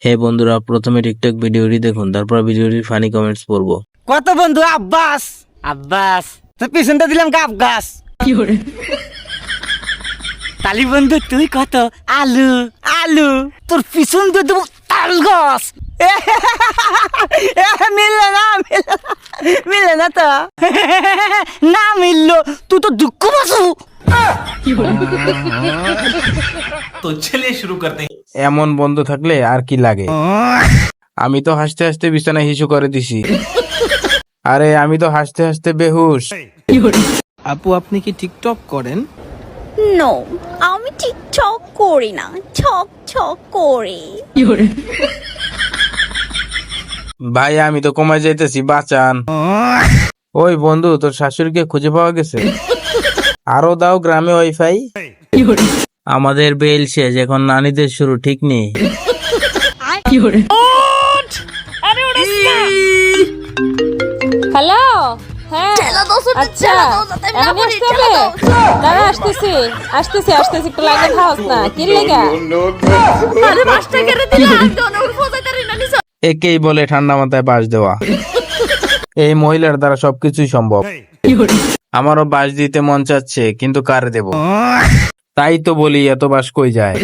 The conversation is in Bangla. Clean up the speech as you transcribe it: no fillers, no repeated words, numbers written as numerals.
হে বন্ধুরা, প্রথমে টিকটক ভিডিওটি দেখুন, তারপর ভিডিওটির ফানি কমেন্টস পড়বো। কত বন্ধু আব্বাস আব্বাস তোর পিছনটা দিলাম গাব গাছ তালি বন্ধু তুই কত আলু আলু তোর পিছন দিয়ে দেবো তাল গাছ মিললে না মিললে না তো না মিললো তুই তো দুঃখ বাসু। तो चलिए शुरू करते हैं। এমন বন্ধু থাকলে আর কি লাগে। আমি তো হাসতে হাসতে বিছানায় হিসু করে দিছি। আরে আমি তো হাসতে হাসতে বেহুশ। আপু আপনি কি টিকটক করেন? নো, আমি টিকটক করি না, ছক ছক করি। ভাই আমি তো কমায় যাইতেছি, বাঁচান। ওই বন্ধু, তোর শাশুড়িকে খুঁজে পাওয়া গেছে? আরো দাও গ্রামে ওয়াইফাই। আমাদের বেল শেষ, এখন নানিদের শুরু, ঠিক নেই। হ্যালো, হ্যাঁ আচ্ছা এখন আসতে হবে। দাঁড়া আসতেছি আসতেছি আসতেছি, একটু লাইনে থাকস না কি লেগা। একেই বলে ঠান্ডা মাথায় বাস দেওয়া। এই মহিলার দ্বারা সবকিছুই সম্ভব। আমারও বাস দিতে মন চাচ্ছে, কিন্তু কারে দেব? তাই তো বলি, এত বাস কই যায়।